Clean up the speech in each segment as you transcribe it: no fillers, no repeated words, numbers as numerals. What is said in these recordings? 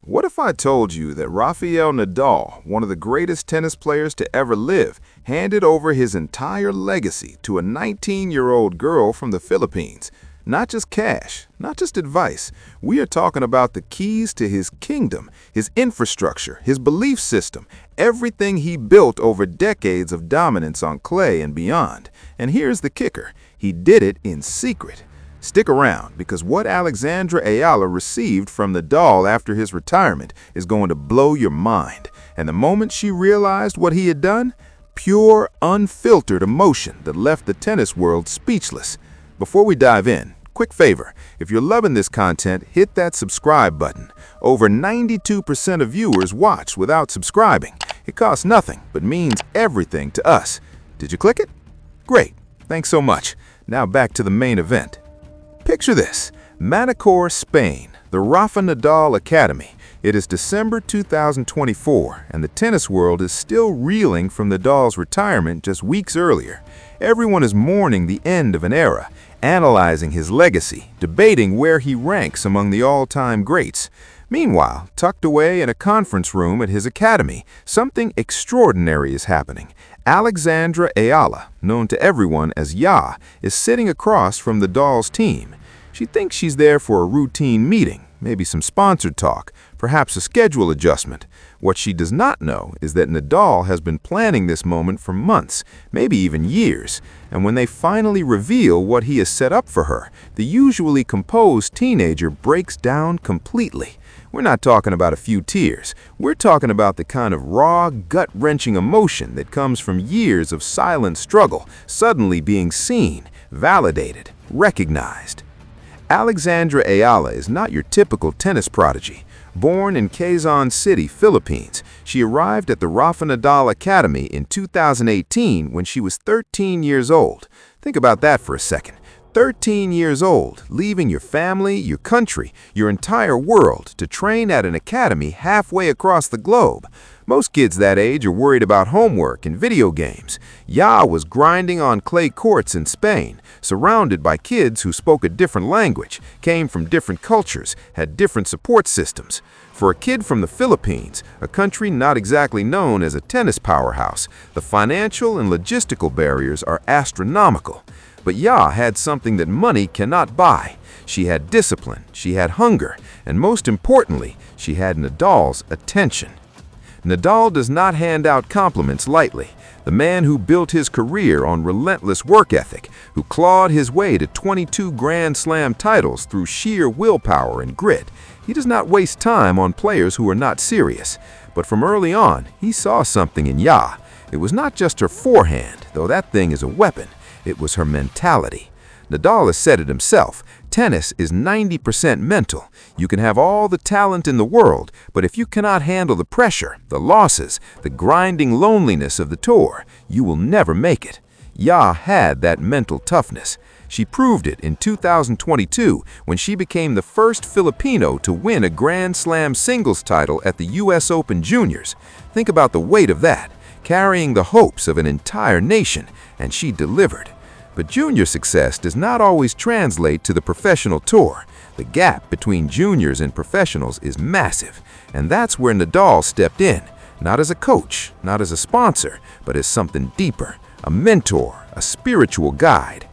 What if I told you that Rafael Nadal, one of the greatest tennis players to ever live, handed over his entire legacy to a 19-year-old girl from the Philippines? Not just cash, not just advice. We are talking about the keys to his kingdom, his infrastructure, his belief system, everything he built over decades of dominance on clay and beyond. And here's the kicker. He did it in secret. Stick around, because what Alexandra Eala received from Nadal after his retirement is going to blow your mind. And the moment she realized what he had done, pure, unfiltered emotion that left the tennis world speechless. Before we dive in, quick favor, if you're loving this content, hit that subscribe button. Over 92% of viewers watch without subscribing. It costs nothing, but means everything to us. Did you click it? Great. Thanks so much. Now back to the main event. Picture this, Manacor, Spain, the Rafa Nadal Academy. It is December 2024, and the tennis world is still reeling from Nadal's retirement just weeks earlier. Everyone is mourning the end of an era, analyzing his legacy, debating where he ranks among the all-time greats. Meanwhile, tucked away in a conference room at his academy, something extraordinary is happening. Alexandra Eala, known to everyone as Ya, is sitting across from Nadal's team. She thinks she's there for a routine meeting, maybe some sponsored talk, perhaps a schedule adjustment. What she does not know is that Nadal has been planning this moment for months, maybe even years. And when they finally reveal what he has set up for her, the usually composed teenager breaks down completely. We're not talking about a few tears. We're talking about the kind of raw, gut-wrenching emotion that comes from years of silent struggle, suddenly being seen, validated, recognized. Alexandra Eala is not your typical tennis prodigy. Born in Quezon City, Philippines, she arrived at the Rafa Nadal Academy in 2018 when she was 13 years old. Think about that for a second. 13 years old, leaving your family, your country, your entire world to train at an academy halfway across the globe. Most kids that age are worried about homework and video games. Ya was grinding on clay courts in Spain, surrounded by kids who spoke a different language, came from different cultures, had different support systems. For a kid from the Philippines, a country not exactly known as a tennis powerhouse, the financial and logistical barriers are astronomical. But Ya had something that money cannot buy. She had discipline, she had hunger, and most importantly, she had Nadal's attention. Nadal does not hand out compliments lightly. The man who built his career on relentless work ethic, who clawed his way to 22 Grand Slam titles through sheer willpower and grit, he does not waste time on players who are not serious. But from early on, he saw something in Ya. It was not just her forehand, though that thing is a weapon. It was her mentality. Nadal has said it himself. Tennis is 90% mental. You can have all the talent in the world, but if you cannot handle the pressure, the losses, the grinding loneliness of the tour, you will never make it. Ya had that mental toughness. She proved it in 2022 when she became the first Filipino to win a Grand Slam singles title at the US Open Juniors. Think about the weight of that, carrying the hopes of an entire nation, and she delivered. But junior success does not always translate to the professional tour. The gap between juniors and professionals is massive, and that's where Nadal stepped in, not as a coach, not as a sponsor, but as something deeper, a mentor, a spiritual guide.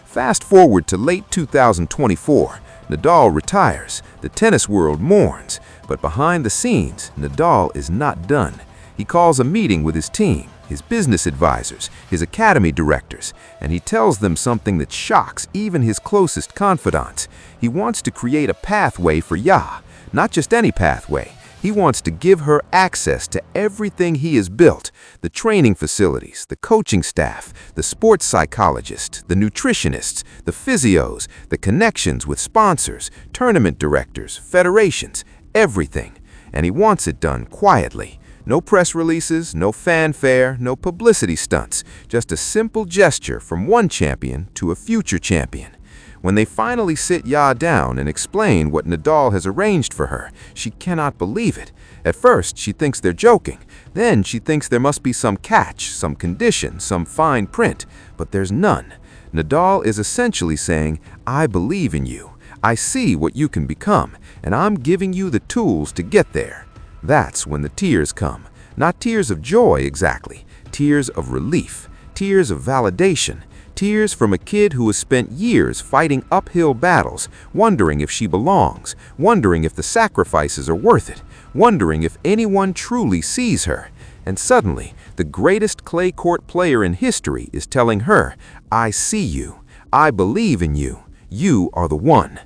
Fast forward to late 2024, Nadal retires, the tennis world mourns, but behind the scenes, Nadal is not done. He calls a meeting with his team, his business advisors, his academy directors, and he tells them something that shocks even his closest confidants. He wants to create a pathway for Ya, not just any pathway. He wants to give her access to everything he has built, the training facilities, the coaching staff, the sports psychologists, the nutritionists, the physios, the connections with sponsors, tournament directors, federations, everything. And he wants it done quietly. No press releases, no fanfare, no publicity stunts, just a simple gesture from one champion to a future champion. When they finally sit Ya down and explain what Nadal has arranged for her, she cannot believe it. At first, she thinks they're joking. Then she thinks there must be some catch, some condition, some fine print. But there's none. Nadal is essentially saying, I believe in you. I see what you can become, and I'm giving you the tools to get there. That's when the tears come. Not tears of joy exactly, tears of relief, tears of validation, tears from a kid who has spent years fighting uphill battles, wondering if she belongs, wondering if the sacrifices are worth it, wondering if anyone truly sees her. And suddenly, the greatest clay court player in history is telling her, I see you, I believe in you, you are the one.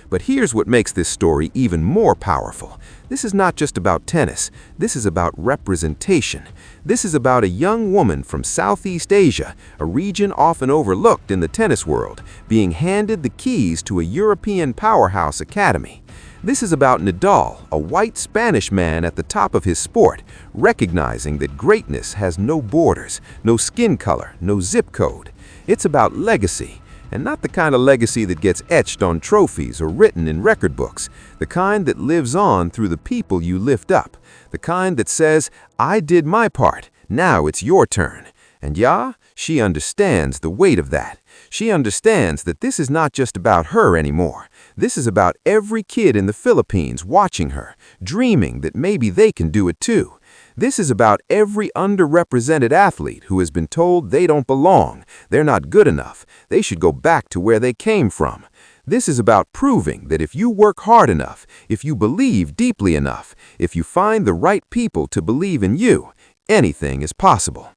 But here's what makes this story even more powerful. This is not just about tennis. This is about representation. This is about a young woman from Southeast Asia, a region often overlooked in the tennis world, being handed the keys to a European powerhouse academy. This is about Nadal, a white Spanish man at the top of his sport, recognizing that greatness has no borders, no skin color, no zip code. It's about legacy. And not the kind of legacy that gets etched on trophies or written in record books, the kind that lives on through the people you lift up, the kind that says, I did my part, now it's your turn. And she understands the weight of that. She understands that this is not just about her anymore. This is about every kid in the Philippines watching her, dreaming that maybe they can do it too. This is about every underrepresented athlete who has been told they don't belong, they're not good enough, they should go back to where they came from. This is about proving that if you work hard enough, if you believe deeply enough, if you find the right people to believe in you, anything is possible.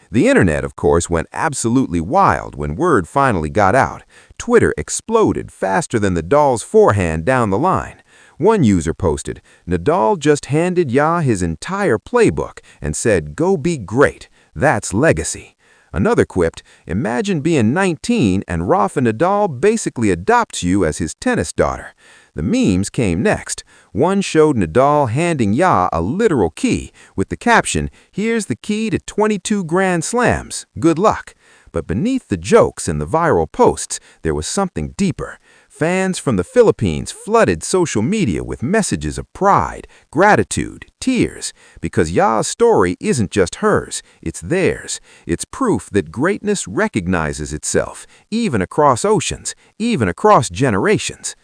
The internet, of course, went absolutely wild when word finally got out. Twitter exploded faster than the doll's forehand down the line. One user posted, Nadal just handed his entire playbook and said, go be great. That's legacy. Another quipped, imagine being 19 and Rafa Nadal basically adopts you as his tennis daughter. The memes came next. One showed Nadal handing a literal key with the caption, here's the key to 22 Grand Slams. Good luck. But beneath the jokes and the viral posts, there was something deeper. Fans from the Philippines flooded social media with messages of pride, gratitude, tears, because Ya's story isn't just hers, it's theirs. It's proof that greatness recognizes itself, even across oceans, even across generations.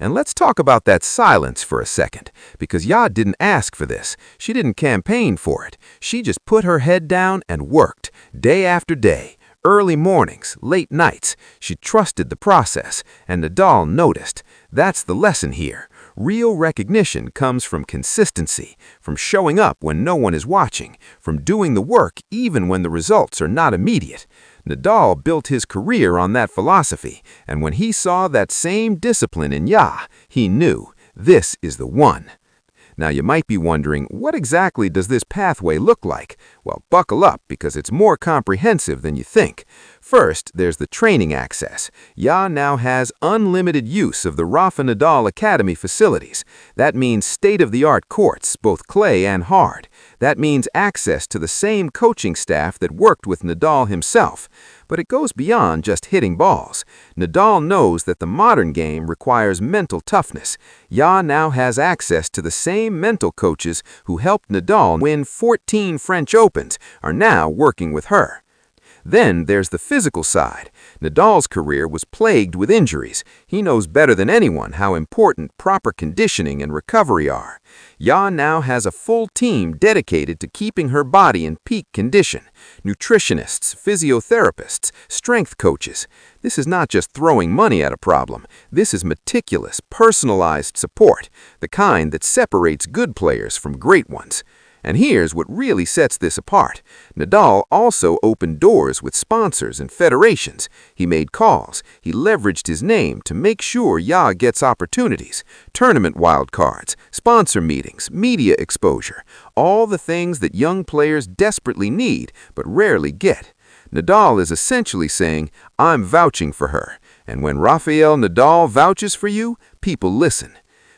And let's talk about that silence for a second, because Ya didn't ask for this. She didn't campaign for it. She just put her head down and worked, day after day. Early mornings, late nights, she trusted the process, and Nadal noticed. That's the lesson here. Real recognition comes from consistency, from showing up when no one is watching, from doing the work even when the results are not immediate. Nadal built his career on that philosophy, and when he saw that same discipline in Ya, he knew this is the one. Now you might be wondering, what exactly does this pathway look like? Well, buckle up because it's more comprehensive than you think. First, there's the training access. Ya now has unlimited use of the Rafa Nadal Academy facilities. That means state-of-the-art courts, both clay and hard. That means access to the same coaching staff that worked with Nadal himself. But it goes beyond just hitting balls. Nadal knows that the modern game requires mental toughness. Ya now has access to the same mental coaches who helped Nadal win 14 French Opens, are now working with her. Then there's the physical side. Nadal's career was plagued with injuries. He knows better than anyone how important proper conditioning and recovery are. Ya now has a full team dedicated to keeping her body in peak condition. Nutritionists, physiotherapists, strength coaches. This is not just throwing money at a problem. This is meticulous, personalized support, the kind that separates good players from great ones. And here's what really sets this apart. Nadal also opened doors with sponsors and federations. He made calls. He leveraged his name to make sure Ya gets opportunities. Tournament wildcards, sponsor meetings, media exposure. All the things that young players desperately need but rarely get. Nadal is essentially saying, I'm vouching for her. And when Rafael Nadal vouches for you, people listen.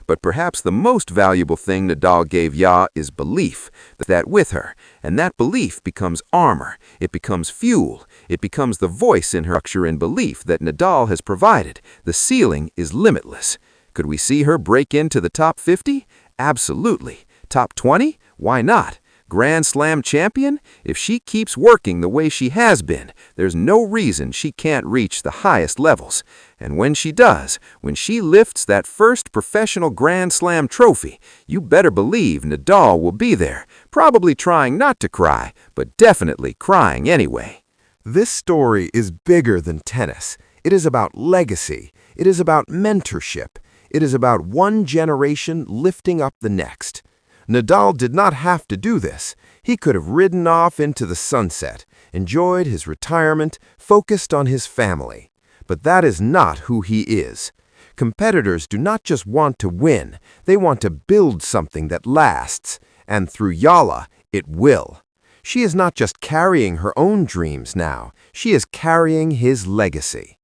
But perhaps the most valuable thing Nadal gave Ya is belief, that with her, and that belief becomes armor, it becomes fuel, it becomes the voice in her structure and belief that Nadal has provided. The ceiling is limitless. Could we see her break into the top 50? Absolutely. Top 20? Why not? Grand Slam champion? If she keeps working the way she has been, there's no reason she can't reach the highest levels. And when she does, when she lifts that first professional Grand Slam trophy, you better believe Nadal will be there, probably trying not to cry, but definitely crying anyway. This story is bigger than tennis. It is about legacy. It is about mentorship. It is about one generation lifting up the next. Nadal did not have to do this. He could have ridden off into the sunset, enjoyed his retirement, focused on his family. But that is not who he is. Competitors do not just want to win, they want to build something that lasts. And through Eala, it will. She is not just carrying her own dreams now, she is carrying his legacy.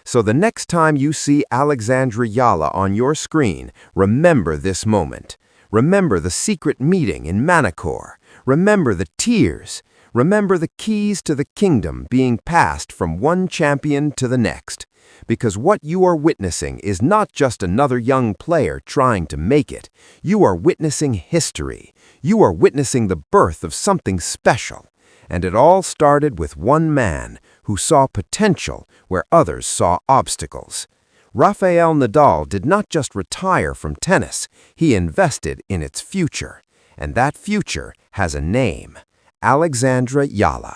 So the next time you see Alexandra Eala on your screen, remember this moment. Remember the secret meeting in Manacor. Remember the tears. Remember the keys to the kingdom being passed from one champion to the next. Because what you are witnessing is not just another young player trying to make it. You are witnessing history. You are witnessing the birth of something special. And it all started with one man who saw potential where others saw obstacles. Rafael Nadal did not just retire from tennis, he invested in its future. And that future has a name: Alexandra Eala.